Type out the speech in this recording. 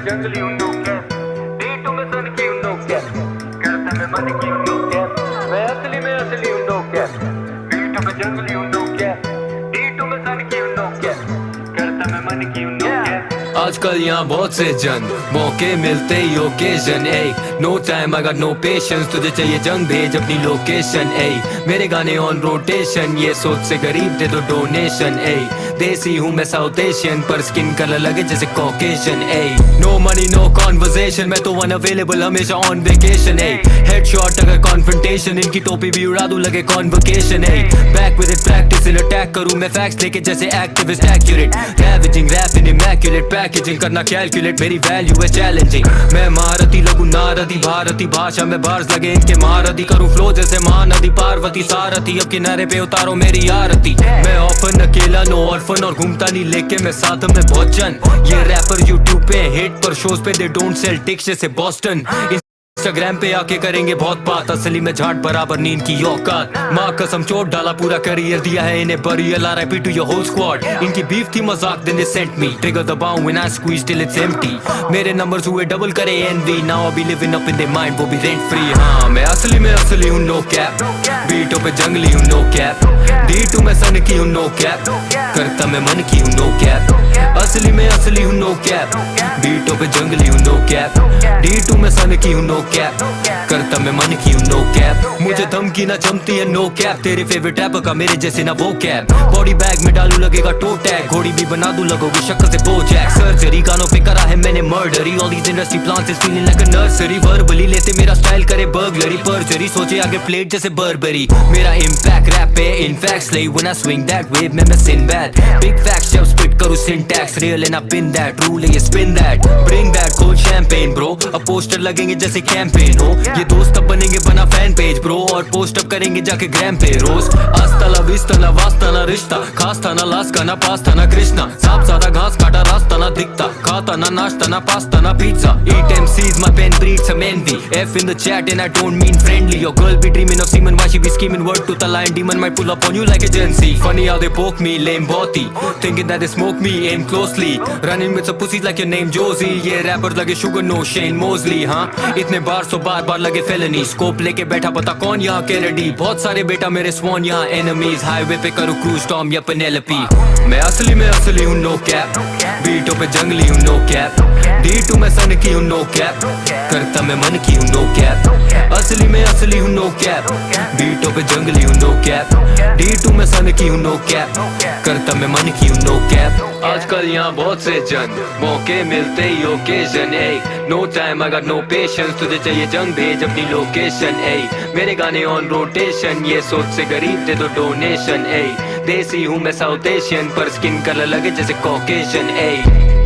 जंगली हूँ no cap, बीटों में सन की हूँ नो कैप, करता मैं मन की हूँ नो कैप, मैं असली हूँ नो कैप, बीटों में जंगली हूँ नो कैप, बीटों में सन की हूँ नो कैप, करता मैं मन की हूँ नो कैप। आजकल यहाँ बहुत से जन मौके मिलते ही ओकेजन ए no time I got no patience, तुझे चाहिए जंग भेज अपनी लोकेशन ए मेरे गाने ऑन रोटेशन, ये सोच से गरीब दे दो डोनेशन ए देसी हूँ मैं साउथ एशियन पर स्किन कलर लगे जैसे कॉकेशन ए नो मनी नो कॉन्वर्सेशन, मैं तो अनअवेलेबल हमेशा ऑन वेकेशन ए हेडशॉट अगर कॉन्फ्रंटेशन, इनकी टोपी भी उड़ा दूं लगे कॉन्वोकेशन ए back with it practice in attack करूं मैं फैक्ट्स लेके जैसे activist accurate ravaging rap in immaculate packaging करना कैलकुलेट मेरी वैल्यू है चैलेंजिंग, मैं महारथी लगूं नारदी भारती भाषा में बार्स लगे इनके महारथी करूं फ्लो जैसे महानदी पार्वती सारथी अब किनारे पे उतारो मेरी आरती, मैं ऑफन अकेला नो ऑर्फन और घूमता नहीं लेके मैं साथ में बहुत जन, ये रैपर यूट्यूब पे हिट पर शोज पे दे डोंट सेल टिक्स जैसे बॉस्टन, इंस्टाग्राम पे आके करेंगे बहुत बात, असली में झाट बराबर नींद की औकात, माँ कसम चोट डाला पूरा करियर दिया है इन्हें burial RIP to your whole squad, इनकी बीफ थी मजाक then they sent me, trigger दबाऊं when I squeeze till it's empty, मेरे नंबर्स हुए डबल करे envy, now I be living up in their mind वो भी rent free, हाँ मैं असली हूँ no cap, बीटों पे जंगली हूँ no cap, D2 में सन की हूँ no cap, करता मैं मन की हूँ no cap, असली हूँ no cap, बीटों पे जंगली हूँ no cap, D2 में सन की हूँ no कैप, करता मैं मन की हूँ नो कैप, मुझे धमकी ना जमती है नो कैप, तेरे फेवरेट रैपर का मेरे जैसे ना वो कैप, बॉडी बैग में डालू लगेगा टो टैग, घोड़ी भी बना दूं लगोगे शक्ल से बोजैक, सर्जरी गानों पे करा है मैंने मर्डरी, all these industry plants is feeling like a nursery, verbally लेते मेरा स्टाइल करे बर्गलरी, परजरी सोचे आगे प्लेट जैसे बर्बरी, मेरा इम्पैक्ट रैप पे in fact slay when I swing that wave में मैं सिनबैड, बिग फैक्ट्स जब स्पिट करूं syntax real and I pin that rule है ये spin that, bring that cold champagne bro, अब पोस्टर लगेंगे जैसे कैंपेन हो, ये दोस्त अब बनेंगे बना फैन पेज ब्रो, और पोस्ट अप करेंगे जाके ग्राम पे रोज, आस्ता ला विस्ता ना वास्ता ना रिश्ता, खास था ना लास का ना पास था ना कृष्णा, सांप सादा घास काटा रास्ता ना दिखता, खाता ना नाश्ता ना पास्ता ना pizza, eat MCs my pen breeds some envy, F in the chat and I don't mean friendly, your girl be dreaming of semen why she be scheming, word to the lion demon might pull up on you like agency, funny how they poke me lame boti, thinking that they smoke me aim closely, running with some pussies like your name Josie, ये rappers लगे sugar no Shane Mosley, हाँ इतने बार सो बार लगे felony, scope लेके बैठा पता कौन यहाँ कैनेडी, बहुत सारे बेटा मेरे स्वॉन यहाँ एनिमीज, हाईवे पे करूँ क्रूज टॉम या पेनेलोपी, मैं असली हूँ नो कैप, बीटों पे जंगली हूँ नो कैप, D2 में सन की हूँ नो कैप, करता मैं मन की हूँ नो कैप, असली हूँ नो कैप, बीटों पे जंगली हूँ नो कैप, D2 में सन की हूँ नो कैप, करता मैं मन की हूँ नो कैप, आजकल यहाँ बहुत से जन मौके मिलते ही ओकेजन ए no time I got no patience, तुझे चाहिए जंग भेज अपनी लोकेशन ए मेरे गाने ऑन रोटेशन, ये सोच से गरीब दे दो डोनेशन ए देसी हूँ मैं साउथ एशियन पर स्किन कलर लगे जैसे कॉकेशन ए